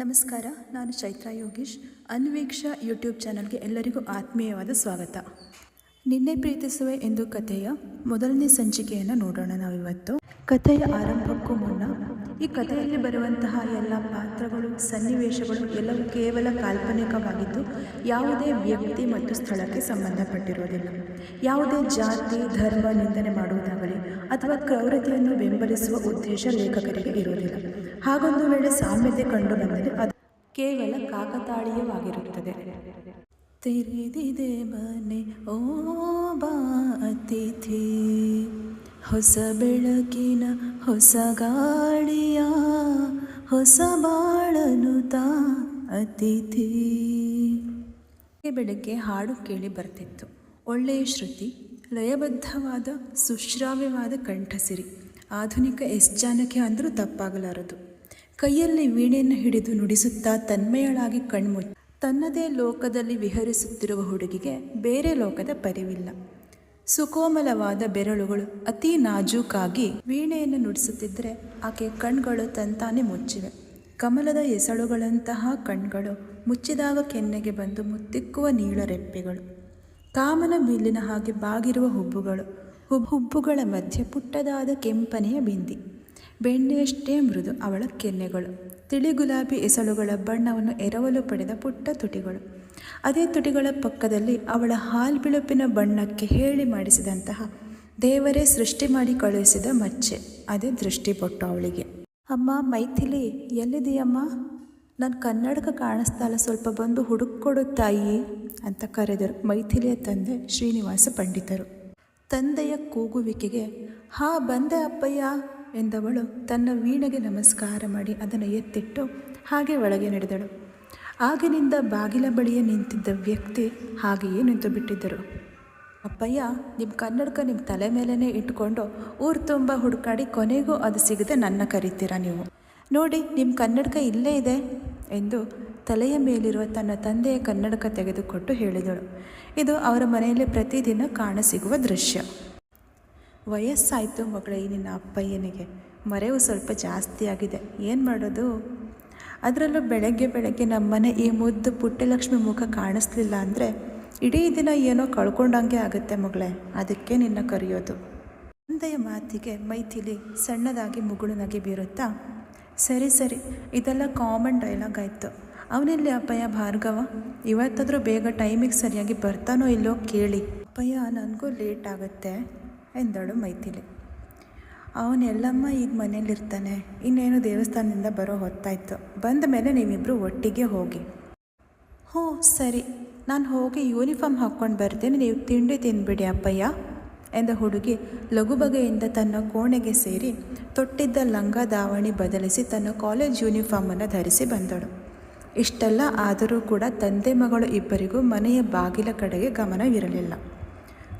ನಮಸ್ಕಾರ, ನಾನು ಚೈತ್ರಾ ಯೋಗೀಶ್. ಅನ್ವೇಕ್ಷಾ ಯೂಟ್ಯೂಬ್ ಚಾನಲ್ಗೆ ಎಲ್ಲರಿಗೂ ಆತ್ಮೀಯವಾದ ಸ್ವಾಗತ. ನಿನ್ನೆ ಪ್ರೀತಿಸುವೆ ಎಂದು ಕಥೆಯ ಮೊದಲನೇ ಸಂಚಿಕೆಯನ್ನು ನೋಡೋಣ ನಾವಿವತ್ತು. ಕಥೆಯ ಆರಂಭಕ್ಕೂ ಮುನ್ನ ಈ ಕಥೆಯಲ್ಲಿ ಬರುವಂತಹ ಎಲ್ಲ ಪಾತ್ರಗಳು, ಸನ್ನಿವೇಶಗಳು ಎಲ್ಲವೂ ಕೇವಲ ಕಾಲ್ಪನಿಕವಾಗಿದ್ದು ಯಾವುದೇ ವ್ಯಕ್ತಿ ಮತ್ತು ಸ್ಥಳಕ್ಕೆ ಸಂಬಂಧಪಟ್ಟಿರುವುದಿಲ್ಲ. ಯಾವುದೇ ಜಾತಿ, ಧರ್ಮ ನಿಂದನೆ ಮಾಡುವುದಾಗಲಿ ಅಥವಾ ಕ್ರೌರ್ಯತೆಯನ್ನು ಬೆಂಬಲಿಸುವ ಉದ್ದೇಶ ಲೇಖಕರಿಗೆ ಇರುವುದಿಲ್ಲ. ಹಾಗೊಂದು ವೇಳೆ ಸಾಮ್ಯತೆ ಕಂಡು ಬಂದರೆ ಅದು ಕೇವಲ ಕಾಕತಾಳೀಯವಾಗಿರುತ್ತದೆ. ತೆರೆದಿದೆ ಮನೆ ಓ ಬಾ ಅತಿಥಿ, ಹೊಸ ಬೆಳಕಿನ ಹೊಸ ಗಾಳಿಯ ಹೊಸ ಬಾಳನು ತಾ ಅತಿಥಿ. ಬೆಳಗ್ಗೆ ಹಾಡು ಕೇಳಿ ಬರ್ತಿತ್ತು. ಒಳ್ಳೆಯ ಶ್ರುತಿ, ಲಯಬದ್ಧವಾದ ಸುಶ್ರಾವ್ಯವಾದ ಕಂಠಸಿರಿ. ಆಧುನಿಕ ಎಸ್ ಜಾನಕಿ ಅಂದರೂ ತಪ್ಪಾಗಲಾರದು. ಕೈಯಲ್ಲಿ ವೀಣೆಯನ್ನು ಹಿಡಿದು ನುಡಿಸುತ್ತಾ ತನ್ಮಯಳಾಗಿ ಕಣ್ಮುಚ್ಚಿ ತನ್ನದೇ ಲೋಕದಲ್ಲಿ ವಿಹರಿಸುತ್ತಿರುವ ಹುಡುಗಿಗೆ ಬೇರೆ ಲೋಕದ ಪರಿವಿಲ್ಲ. ಸುಕೋಮಲವಾದ ಬೆರಳುಗಳು ಅತಿ ನಾಜೂಕಾಗಿ ವೀಣೆಯನ್ನು ನುಡಿಸುತ್ತಿದ್ದರೆ ಆಕೆ ಕಣ್ಗಳು ತಂತಾನೆ ಮುಚ್ಚಿವೆ. ಕಮಲದ ಎಸಳುಗಳಂತಹ ಕಣ್ಗಳು, ಮುಚ್ಚಿದಾಗ ಕೆನ್ನೆಗೆ ಬಂದು ಮುತ್ತಿಕ್ಕುವ ನೀಳರೆಪ್ಪೆಗಳು, ಕಾಮನ ಬಿಲ್ಲಿನ ಹಾಗೆ ಬಾಗಿರುವ ಹುಬ್ಬುಗಳು, ಹುಬ್ಬುಗಳ ಮಧ್ಯೆ ಪುಟ್ಟದಾದ ಕೆಂಪನೆಯ ಬಿಂದಿ, ಬೆಣ್ಣೆಯಷ್ಟೇ ಮೃದು ಅವಳ ಕೆನ್ನೆಗಳು, ತಿಳಿ ಗುಲಾಬಿ ಎಸಳುಗಳ ಬಣ್ಣವನ್ನು ಎರವಲು ಪಡೆದ ಪುಟ್ಟ ತುಟಿಗಳು, ಅದೇ ತುಟಿಗಳ ಪಕ್ಕದಲ್ಲಿ ಅವಳ ಹಾಲ್ಬಿಳುಪಿನ ಬಣ್ಣಕ್ಕೆ ಹೇಳಿ ಮಾಡಿಸಿದಂತಹ ದೇವರೇ ಸೃಷ್ಟಿ ಮಾಡಿ ಕಳುಹಿಸಿದ ಮಚ್ಚೆ, ಅದೇ ದೃಷ್ಟಿಪೊಟ್ಟು ಅವಳಿಗೆ. ಅಮ್ಮ ಮೈಥಿಲಿ, ಎಲ್ಲಿದೆಯಮ್ಮ? ನನ್ನ ಕನ್ನಡಕ ಕಾಣಿಸ್ತಾಲ, ಸ್ವಲ್ಪ ಬಂದು ಹುಡುಕೊಡು ತಾಯಿ ಅಂತ ಕರೆದರು ಮೈಥಿಲಿಯ ತಂದೆ ಶ್ರೀನಿವಾಸ ಪಂಡಿತರು. ತಂದೆಯ ಕೂಗುವಿಕೆಗೆ ಹಾ ಬಂದೆ ಅಪ್ಪಯ್ಯ ಎಂದವಳು ತನ್ನ ವೀಣೆಗೆ ನಮಸ್ಕಾರ ಮಾಡಿ ಅದನ್ನು ಎತ್ತಿಟ್ಟು ಹಾಗೆ ಒಳಗೆ ನಡೆದಳು. ಆಗಿನಿಂದ ಬಾಗಿಲ ಬಳಿಯೇ ನಿಂತಿದ್ದ ವ್ಯಕ್ತಿ ಹಾಗೆಯೇ ನಿಂತು ಬಿಟ್ಟಿದ್ದರು. ಅಪ್ಪಯ್ಯ, ನಿಮ್ಮ ಕನ್ನಡಕ ನಿಮ್ಮ ತಲೆ ಮೇಲೇ ಇಟ್ಕೊಂಡು ಊರು ತುಂಬ ಹುಡುಕಾಡಿ ಕೊನೆಗೂ ಅದು ಸಿಗದೆ ನನ್ನ ಕರಿತೀರಾ ನೀವು? ನೋಡಿ, ನಿಮ್ಮ ಕನ್ನಡಕ ಇಲ್ಲೇ ಇದೆ ಎಂದು ತಲೆಯ ಮೇಲಿರುವ ತನ್ನ ತಂದೆಯ ಕನ್ನಡಕ ತೆಗೆದುಕೊಟ್ಟು ಹೇಳಿದಳು. ಇದು ಅವರ ಮನೆಯಲ್ಲಿ ಪ್ರತಿದಿನ ಕಾಣಸಿಗುವ ದೃಶ್ಯ. ವಯಸ್ಸಾಯಿತು ಮಗಳೇ ನಿನ್ನ ಅಪ್ಪಯ್ಯನಿಗೆ, ಮರೆವು ಸ್ವಲ್ಪ ಜಾಸ್ತಿ ಆಗಿದೆ, ಏನು ಮಾಡೋದು? ಅದರಲ್ಲೂ ಬೆಳಗ್ಗೆ ಬೆಳಗ್ಗೆ ನಮ್ಮನೆ ಈ ಮುದ್ದು ಪುಟ್ಟಲಕ್ಷ್ಮಿ ಮುಖ ಕಾಣಿಸ್ಲಿಲ್ಲ ಅಂದರೆ ಇಡೀ ದಿನ ಏನೋ ಕಳ್ಕೊಂಡಂಗೆ ಆಗುತ್ತೆ ಮಗಳೇ, ಅದಕ್ಕೆ ನಿನ್ನ ಕರೆಯೋದು. ತಂದೆಯ ಮಾತಿಗೆ ಮೈಥಿಲಿ ಸಣ್ಣದಾಗಿ ಮುಗುಳು ನಗೆ ಬೀರುತ್ತಾ, ಸರಿ ಸರಿ, ಇದೆಲ್ಲ ಕಾಮನ್ ಡೈಲಾಗ್ ಆಯಿತು. ಅವನೆಲ್ಲಿ ಅಪ್ಪಯ್ಯ ಭಾರ್ಗವ? ಇವತ್ತಾದರೂ ಬೇಗ ಟೈಮಿಗೆ ಸರಿಯಾಗಿ ಬರ್ತಾನೋ ಇಲ್ಲೋ ಕೇಳಿ. ಅಪ್ಪಯ್ಯ, ನನಗೂ ಲೇಟ್ ಆಗುತ್ತೆ ಎಂದಳು ಮೈಥಿಲಿ. ಅವನೆಲ್ಲಮ್ಮ ಈಗ ಮನೇಲಿರ್ತಾನೆ, ಇನ್ನೇನು ದೇವಸ್ಥಾನದಿಂದ ಬರೋ ಹೊತ್ತಾಯಿತು, ಬಂದ ಮೇಲೆ ನೀವಿಬ್ಬರು ಒಟ್ಟಿಗೆ ಹೋಗಿ. ಹ್ಞೂ ಸರಿ, ನಾನು ಹೋಗಿ ಯೂನಿಫಾರ್ಮ್ ಹಾಕ್ಕೊಂಡು ಬರ್ತೇನೆ, ನೀವು ತಿಂಡಿ ತಿಂದ್ಬಿಡಿ ಅಪ್ಪಯ್ಯ ಎಂದ ಹುಡುಗಿ ಲಘು ಬಗೆಯಿಂದ ತನ್ನ ಕೋಣೆಗೆ ಸೇರಿ ತೊಟ್ಟಿದ್ದ ಲಂಗ ದಾವಣಿ ಬದಲಿಸಿ ತನ್ನ ಕಾಲೇಜ್ ಯೂನಿಫಾರ್ಮನ್ನು ಧರಿಸಿ ಬಂದಳು. ಇಷ್ಟೆಲ್ಲ ಆದರೂ ಕೂಡ ತಂದೆ ಮಗಳು ಇಬ್ಬರಿಗೂ ಮನೆಯ ಬಾಗಿಲ ಕಡೆಗೆ ಗಮನವಿರಲಿಲ್ಲ.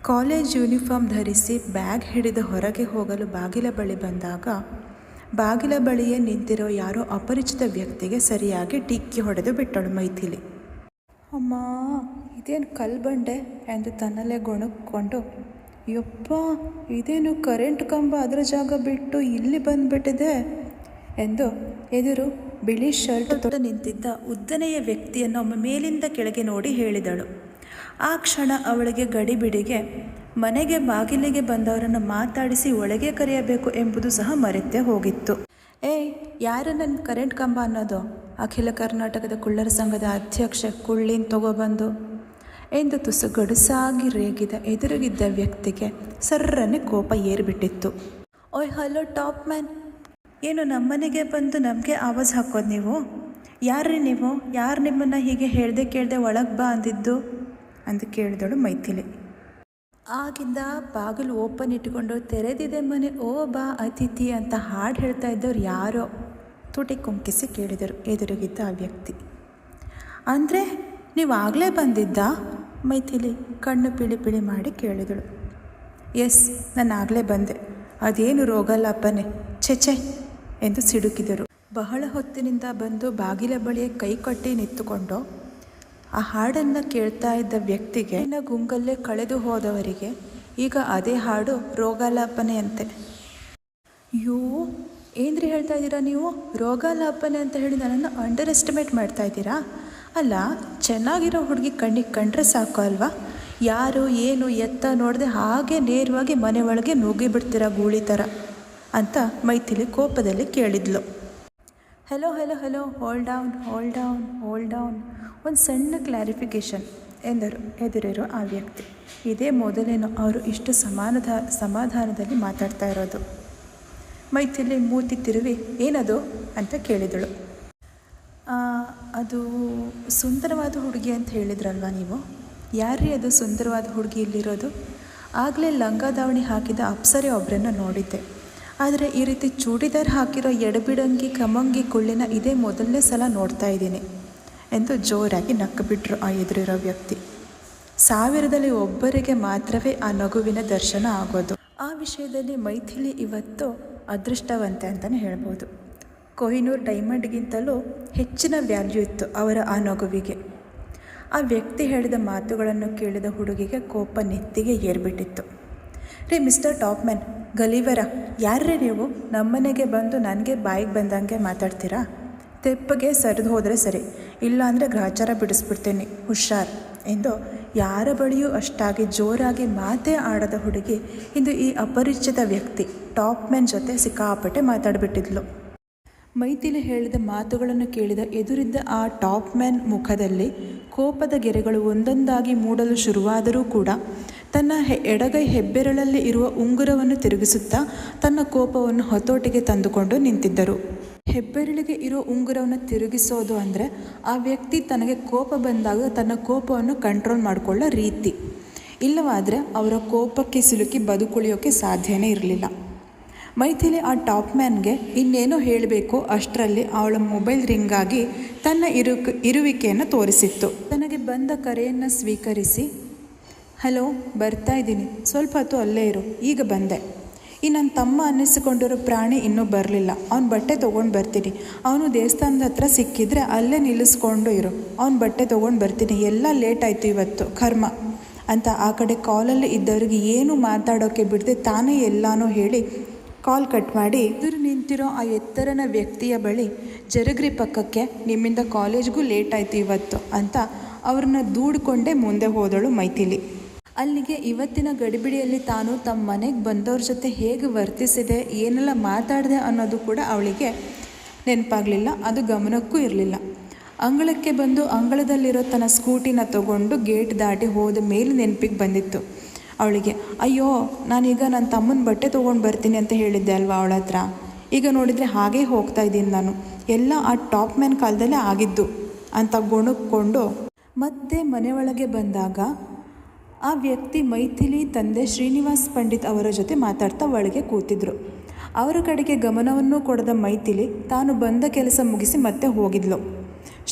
ಕಾಲೇಜ್ ಯೂನಿಫಾರ್ಮ್ ಧರಿಸಿ ಬ್ಯಾಗ್ ಹಿಡಿದು ಹೊರಗೆ ಹೋಗಲು ಬಾಗಿಲ ಬಳಿ ಬಂದಾಗ ಬಾಗಿಲ ಬಳಿಯೇ ನಿಂತಿರೋ ಯಾರೋ ಅಪರಿಚಿತ ವ್ಯಕ್ತಿಗೆ ಸರಿಯಾಗಿ ಡಿಕ್ಕಿ ಹೊಡೆದು ಬಿಟ್ಟಳು ಮೈಥಿಲಿ. ಅಮ್ಮ, ಇದೇನು ಕಲ್ಬಂಡೆ ಎಂದು ತನ್ನಲ್ಲೇ ಗೊಣಕ್ಕೊಂಡು, ಯಪ್ಪ ಇದೇನು ಕರೆಂಟ್ ಕಂಬ ಅದರ ಜಾಗ ಬಿಟ್ಟು ಇಲ್ಲಿ ಬಂದುಬಿಟ್ಟಿದೆ ಎಂದು ಎದುರು ಬಿಳಿ ಶರ್ಟ್ ತೊಟ್ಟು ನಿಂತಿದ್ದ ಉದ್ದನೆಯ ವ್ಯಕ್ತಿಯನ್ನು ಒಮ್ಮೆ ಮೇಲಿಂದ ಕೆಳಗೆ ನೋಡಿ ಹೇಳಿದಳು. ಆ ಕ್ಷಣ ಅವಳಿಗೆ ಗಡಿಬಿಡಿಗೆ ಮನೆಗೆ ಬಾಗಿಲಿಗೆ ಬಂದವರನ್ನು ಮಾತಾಡಿಸಿ ಒಳಗೆ ಕರೆಯಬೇಕು ಎಂಬುದು ಸಹ ಮರೆತೇ ಹೋಗಿತ್ತು. ಯಾರು ನನ್ನ ಕರೆಂಟ್ ಕಂಬ ಅನ್ನೋದು? ಅಖಿಲ ಕರ್ನಾಟಕದ ಕುಳ್ಳರ ಸಂಘದ ಅಧ್ಯಕ್ಷ ಕುಳ್ಳಿನ ತಗೊಬಂದು ಎಂದು ತುಸು ಗಡುಸಾಗಿ ರೇಗಿದ ಎದುರಿಗಿದ್ದ ವ್ಯಕ್ತಿಗೆ ಸರ್ರನೆ ಕೋಪ ಏರಿಬಿಟ್ಟಿತ್ತು. ಓಯ್ ಹಲೋ ಟಾಪ್ ಮ್ಯಾನ್, ಏನು ನಮ್ಮನೆಗೆ ಬಂದು ನಮಗೆ ಆವಾಜ್ ಹಾಕೋದು ನೀವು? ಯಾರ್ರೀ ನೀವು? ಯಾರು ನಿಮ್ಮನ್ನು ಹೀಗೆ ಕೇಳ್ದೆ ಒಳಗೆ ಬಾ ಅಂದಿದ್ದು ಅಂತ ಕೇಳಿದಳು ಮೈಥಿಲಿ. ಆಗಿಂದ ಬಾಗಿಲು ಓಪನ್ ಇಟ್ಟುಕೊಂಡು ತೆರೆದಿದೆ ಮನೆ ಓ ಬಾ ಅತಿಥಿ ಅಂತ ಹಾಡು ಹೇಳ್ತಾ ಇದ್ದವ್ರು ಯಾರೋ ತುಟಿ ಕುಂಕಿಸಿ ಕೇಳಿದರು ಎದುರಿಗಿದ್ದ ಆ ವ್ಯಕ್ತಿ. ಅಂದರೆ ನೀವು ಆಗಲೇ ಬಂದಿದ್ದ? ಮೈಥಿಲಿ ಕಣ್ಣು ಪಿಳಿ ಪಿಳಿ ಮಾಡಿ ಕೇಳಿದಳು. ಎಸ್, ನಾನು ಆಗಲೇ ಬಂದೆ. ಅದೇನು ರೋಗಲ್ಲಪ್ಪನೇ, ಛೆ ಎಂದು ಸಿಡುಕಿದರು. ಬಹಳ ಹೊತ್ತಿನಿಂದ ಬಂದು ಬಾಗಿಲ ಬಳಿಯೇ ಕೈ ಕಟ್ಟಿ ನಿಂತುಕೊಂಡು ಆ ಹಾಡನ್ನು ಕೇಳ್ತಾ ಇದ್ದ ವ್ಯಕ್ತಿಗೆ ಗುಂಗಲ್ಲೇ ಕಳೆದು ಹೋದವರಿಗೆ ಈಗ ಅದೇ ಹಾಡು ರೋಗಲಾಪನೆ ಅಂತೆ. ಯೋ, ಏನ್ರಿ ಹೇಳ್ತಾ ಇದ್ದೀರಾ ನೀವು? ರೋಗ ಲಾಪನೆ ಅಂತ ಹೇಳಿ ನನ್ನನ್ನು ಅಂಡರ್ ಎಸ್ಟಿಮೇಟ್ ಮಾಡ್ತಾ ಇದ್ದೀರಾ? ಅಲ್ಲ, ಚೆನ್ನಾಗಿರೋ ಹುಡುಗಿ ಕಣ್ಣಿಗೆ ಕಂಡ್ರೆ ಸಾಕು ಅಲ್ವಾ? ಯಾರು ಏನು ಎತ್ತ ನೋಡದೆ ಹಾಗೆ ನೇರವಾಗಿ ಮನೆ ಒಳಗೆ ನುಗ್ಗಿ ಬಿಡ್ತೀರಾ ಗೂಳಿ ಥರ ಅಂತ ಮೈಥಿಲಿ ಕೋಪದಲ್ಲಿ ಕೇಳಿದ್ಲು. Hello hello hello, hold down hold down hold down, ಒಂದು ಸಣ್ಣ ಕ್ಲಾರಿಫಿಕೇಷನ್ ಎಂದರು ಎದುರಿರೋ ಆ ವ್ಯಕ್ತಿ. ಇದೇ ಮೊದಲೇನೋ ಅವರು ಇಷ್ಟು ಸಮಾಧಾನದಲ್ಲಿ ಮಾತಾಡ್ತಾ ಇರೋದು. ಮೈಥಿಲಿ ಮೂತಿ ತಿರುವಿ ಏನದು ಅಂತ ಕೇಳಿದಳು. ಅದು ಸುಂದರವಾದ ಹುಡುಗಿ ಅಂತ ಹೇಳಿದ್ರಲ್ವ ನೀವು? ಯಾರ್ರೀ ಅದು ಸುಂದರವಾದ ಹುಡುಗಿ ಇಲ್ಲಿರೋದು? ಆಗಲೇ ಲಂಗ ದಾವಣಿ ಹಾಕಿದ ಅಪ್ಸರೆ ಒಬ್ಬರನ್ನು ನೋಡಿದ್ದೆ, ಆದರೆ ಈ ರೀತಿ ಚೂಡಿದಾರ್ ಹಾಕಿರೋ ಎಡಬಿಡಂಗಿ ಕಮಂಗಿ ಕುಳ್ಳಿನ ಇದೇ ಮೊದಲನೇ ಸಲ ನೋಡ್ತಾ ಇದ್ದೀನಿ ಎಂದು ಜೋರಾಗಿ ನಕ್ಕಬಿಟ್ರು ಆ ಎದುರಿರೋ ವ್ಯಕ್ತಿ. 1000ರಲ್ಲಿ ಒಬ್ಬರಿಗೆ ಮಾತ್ರವೇ ಆ ನಗುವಿನ ದರ್ಶನ ಆಗೋದು. ಆ ವಿಷಯದಲ್ಲಿ ಮೈಥಿಲಿ ಇವತ್ತು ಅದೃಷ್ಟವಂತೆ ಅಂತಲೇ ಹೇಳ್ಬೋದು. ಕೊಹಿನೂರ್ ಡೈಮಂಡ್ಗಿಂತಲೂ ಹೆಚ್ಚಿನ ವ್ಯಾಲ್ಯೂ ಇತ್ತು ಅವರ ಆ ನಗುವಿಗೆ. ಆ ವ್ಯಕ್ತಿ ಹೇಳಿದ ಮಾತುಗಳನ್ನು ಕೇಳಿದ ಹುಡುಗಿಗೆ ಕೋಪ ನೆತ್ತಿಗೆ ಏರ್ಬಿಟ್ಟಿತ್ತು. ರೀ ಮಿಸ್ಟರ್ ಟಾಪ್ಮ್ಯಾನ್, ಗಲೀವರ, ಯಾರ್ರೀ ನೀವು? ನಮ್ಮನೆಗೆ ಬಂದು ನನಗೆ ಬಾಯಿಗೆ ಬಂದಂಗೆ ಮಾತಾಡ್ತೀರಾ? ತೆಪ್ಪಗೆ ಸರಿದು ಹೋದರೆ ಸರಿ, ಇಲ್ಲಾಂದರೆ ಗ್ರಹಚಾರ ಬಿಡಿಸ್ಬಿಡ್ತೀನಿ, ಹುಷಾರ್ ಎಂದು ಯಾರ ಬಳಿಯೂ ಅಷ್ಟಾಗಿ ಜೋರಾಗಿ ಮಾತೇ ಆಡದ ಹುಡುಗಿ ಇಂದು ಈ ಅಪರಿಚಿತ ವ್ಯಕ್ತಿ ಟಾಪ್ಮ್ಯಾನ್ ಜೊತೆ ಸಿಕ್ಕಾಪಟ್ಟೆ ಮಾತಾಡಿಬಿಟ್ಟಿದ್ಲು. ಮೈಥಿಲಿ ಹೇಳಿದ ಮಾತುಗಳನ್ನು ಕೇಳಿದ ಎದುರಿದ್ದ ಆ ಟಾಪ್ಮ್ಯಾನ್ ಮುಖದಲ್ಲಿ ಕೋಪದ ಗೆರೆಗಳು ಒಂದೊಂದಾಗಿ ಮೂಡಲು ಶುರುವಾದರೂ ಕೂಡ ತನ್ನ ಎಡಗೈ ಹೆಬ್ಬೆರಳಲ್ಲಿ ಇರುವ ಉಂಗುರವನ್ನು ತಿರುಗಿಸುತ್ತಾ ತನ್ನ ಕೋಪವನ್ನು ಹತೋಟಿಗೆ ತಂದುಕೊಂಡು ನಿಂತಿದ್ದರು. ಹೆಬ್ಬೆರಳಿಗೆ ಇರೋ ಉಂಗುರವನ್ನು ತಿರುಗಿಸೋದು ಅಂದರೆ ಆ ವ್ಯಕ್ತಿ ತನಗೆ ಕೋಪ ಬಂದಾಗ ತನ್ನ ಕೋಪವನ್ನು ಕಂಟ್ರೋಲ್ ಮಾಡಿಕೊಳ್ಳೋ ರೀತಿ. ಇಲ್ಲವಾದರೆ ಅವರ ಕೋಪಕ್ಕೆ ಸಿಲುಕಿ ಬದುಕುಳಿಯೋಕ್ಕೆ ಸಾಧ್ಯನೇ ಇರಲಿಲ್ಲ. ಮೈಥಿಲಿ ಆ ಟಾಪ್ಮ್ಯಾನ್ಗೆ ಇನ್ನೇನೋ ಹೇಳಬೇಕು ಅಷ್ಟರಲ್ಲಿ ಅವಳ ಮೊಬೈಲ್ ರಿಂಗಾಗಿ ತನ್ನ ಇರುವಿಕೆಯನ್ನು ತೋರಿಸಿತ್ತು. ತನಗೆ ಬಂದ ಕರೆಯನ್ನು ಸ್ವೀಕರಿಸಿ, ಹಲೋ, ಬರ್ತಾ ಇದ್ದೀನಿ, ಸ್ವಲ್ಪ ಹೊತ್ತು ಅಲ್ಲೇ ಇರು, ಈಗ ಬಂದೆ. ಈ ನನ್ನ ತಮ್ಮ ಅನ್ನಿಸಿಕೊಂಡಿರೋ ಪ್ರಾಣಿ ಇನ್ನೂ ಬರಲಿಲ್ಲ, ಅವ್ನ ಬಟ್ಟೆ ತೊಗೊಂಡು ಬರ್ತೀನಿ, ಅವನು ದೇವಸ್ಥಾನದ ಹತ್ರ ಸಿಕ್ಕಿದ್ರೆ ಅಲ್ಲೇ ನಿಲ್ಲಿಸ್ಕೊಂಡು ಇರು, ಅವ್ನ ಬಟ್ಟೆ ತೊಗೊಂಡು ಬರ್ತೀನಿ, ಎಲ್ಲ ಲೇಟ್ ಆಯಿತು ಇವತ್ತು, ಕರ್ಮ ಅಂತ ಆ ಕಡೆ ಕಾಲಲ್ಲಿ ಇದ್ದವ್ರಿಗೆ ಏನು ಮಾತಾಡೋಕ್ಕೆ ಬಿಡದೆ ತಾನೇ ಎಲ್ಲಾನೋ ಹೇಳಿ ಕಾಲ್ ಕಟ್ ಮಾಡಿ ಎದುರು ನಿಂತಿರೋ ಆ ಎತ್ತರನ ವ್ಯಕ್ತಿಯ ಬಳಿ ಜರಗ್ರಿ ಪಕ್ಕಕ್ಕೆ, ನಿಮ್ಮಿಂದ ಕಾಲೇಜ್ಗೂ ಲೇಟ್ ಆಯಿತು ಇವತ್ತು ಅಂತ ಅವ್ರನ್ನ ದೂಡಿಕೊಂಡೇ ಮುಂದೆ ಹೋದಳು ಮೈಥಿಲಿ. ಅಲ್ಲಿಗೆ ಇವತ್ತಿನ ಗಡಿಬಿಡಿಯಲ್ಲಿ ತಾನು ತಮ್ಮ ಮನೆಗೆ ಬಂದವ್ರ ಜೊತೆ ಹೇಗೆ ವರ್ತಿಸಿದೆ, ಏನೆಲ್ಲ ಮಾತಾಡಿದೆ ಅನ್ನೋದು ಕೂಡ ಅವಳಿಗೆ ನೆನಪಾಗಲಿಲ್ಲ, ಅದು ಗಮನಕ್ಕೂ ಇರಲಿಲ್ಲ. ಅಂಗಳಕ್ಕೆ ಬಂದು ಅಂಗಳದಲ್ಲಿರೋ ತನ್ನ ಸ್ಕೂಟಿನ ತಗೊಂಡು ಗೇಟ್ ದಾಟಿ ಹೋದ ಮೇಲೆ ನೆನಪಿಗೆ ಬಂದಿತ್ತು ಅವಳಿಗೆ. ಅಯ್ಯೋ, ನಾನೀಗ ನನ್ನ ತಮ್ಮನ ಬಟ್ಟೆ ತೊಗೊಂಡು ಬರ್ತೀನಿ ಅಂತ ಹೇಳಿದ್ದೆ ಅಲ್ವಾ ಅವಳ ಹತ್ರ, ಈಗ ನೋಡಿದರೆ ಹಾಗೇ ಹೋಗ್ತಾ ಇದ್ದೀನಿ ನಾನು, ಎಲ್ಲ ಆ ಟಾಪ್ಮ್ಯಾನ್ ಕಾಲದಲ್ಲೇ ಆಗಿದ್ದು ಅಂತ ಗೊಣಕ್ಕೊಂಡು ಮತ್ತೆ ಮನೆಯೊಳಗೆ ಬಂದಾಗ ಆ ವ್ಯಕ್ತಿ ಮೈಥಿಲಿ ತಂದೆ ಶ್ರೀನಿವಾಸ್ ಪಂಡಿತ್ ಅವರ ಜೊತೆ ಮಾತಾಡ್ತಾ ಒಳಗೆ ಕೂತಿದ್ರು. ಅವರ ಕಡೆಗೆ ಗಮನವನ್ನು ಕೊಡದ ಮೈಥಿಲಿ ತಾನು ಬಂದ ಕೆಲಸ ಮುಗಿಸಿ ಮತ್ತೆ ಹೋಗಿದ್ಲು.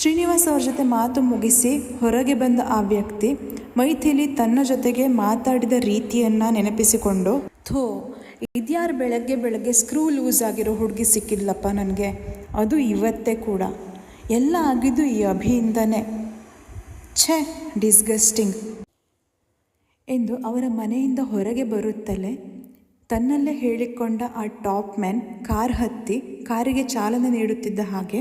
ಶ್ರೀನಿವಾಸ್ ಅವ್ರ ಜೊತೆ ಮಾತು ಮುಗಿಸಿ ಹೊರಗೆ ಬಂದ ಆ ವ್ಯಕ್ತಿ ಮೈಥಿಲಿ ತನ್ನ ಜೊತೆಗೆ ಮಾತಾಡಿದ ರೀತಿಯನ್ನು ನೆನಪಿಸಿಕೊಂಡು, ಥೋ, ಇದ್ಯಾರು ಬೆಳಗ್ಗೆ ಸ್ಕ್ರೂ ಲೂಸ್ ಆಗಿರೋ ಹುಡುಗಿ ಸಿಕ್ಕಿದ್ಲಪ್ಪ ನನಗೆ, ಅದು ಇವತ್ತೇ ಕೂಡ, ಎಲ್ಲ ಆಗಿದ್ದು ಈ ಅಭಿಯಿಂದನೇ, ಛೇ ಡಿಸ್ಗಸ್ಟಿಂಗ್ ಎಂದು ಅವರ ಮನೆಯಿಂದ ಹೊರಗೆ ಬರುತ್ತಲೇ ತನ್ನಲ್ಲೇ ಹೇಳಿಕೊಂಡ ಆ ಟಾಪ್ಮ್ಯಾನ್ ಕಾರ್ ಹತ್ತಿ ಕಾರಿಗೆ ಚಾಲನೆ ನೀಡುತ್ತಿದ್ದ ಹಾಗೆ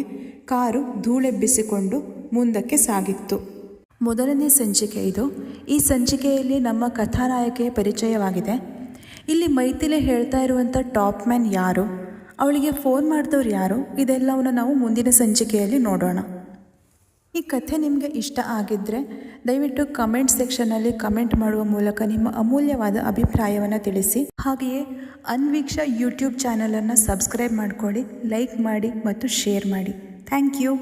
ಕಾರು ಧೂಳೆಬ್ಬಿಸಿಕೊಂಡು ಮುಂದಕ್ಕೆ ಸಾಗಿತ್ತು. ಮೊದಲನೇ ಸಂಚಿಕೆ ಇದು. ಈ ಸಂಚಿಕೆಯಲ್ಲಿ ನಮ್ಮ ಕಥಾನಾಯಕಿಯ ಪರಿಚಯವಾಗಿದೆ. ಇಲ್ಲಿ ಮೈಥಿಲಿ ಹೇಳ್ತಾ ಇರುವಂಥ ಟಾಪ್ಮ್ಯಾನ್ ಯಾರು, ಅವಳಿಗೆ ಫೋನ್ ಮಾಡಿದವ್ರು ಯಾರು, ಇದೆಲ್ಲವನ್ನು ನಾವು ಮುಂದಿನ ಸಂಚಿಕೆಯಲ್ಲಿ ನೋಡೋಣ. ಈ ಕಥೆ ನಿಮಗೆ ಇಷ್ಟ ಆಗಿದ್ದರೆ ದಯವಿಟ್ಟು ಕಮೆಂಟ್ ಸೆಕ್ಷನ್ನಲ್ಲಿ ಕಮೆಂಟ್ ಮಾಡುವ ಮೂಲಕ ನಿಮ್ಮ ಅಮೂಲ್ಯವಾದ ಅಭಿಪ್ರಾಯವನ್ನು ತಿಳಿಸಿ. ಹಾಗೆಯೇ ಅನ್ವೀಕ್ಷಾ ಯೂಟ್ಯೂಬ್ ಚಾನಲನ್ನು ಸಬ್ಸ್ಕ್ರೈಬ್ ಮಾಡಿಕೊಳ್ಳಿ, ಲೈಕ್ ಮಾಡಿ ಮತ್ತು ಶೇರ್ ಮಾಡಿ. Thank you.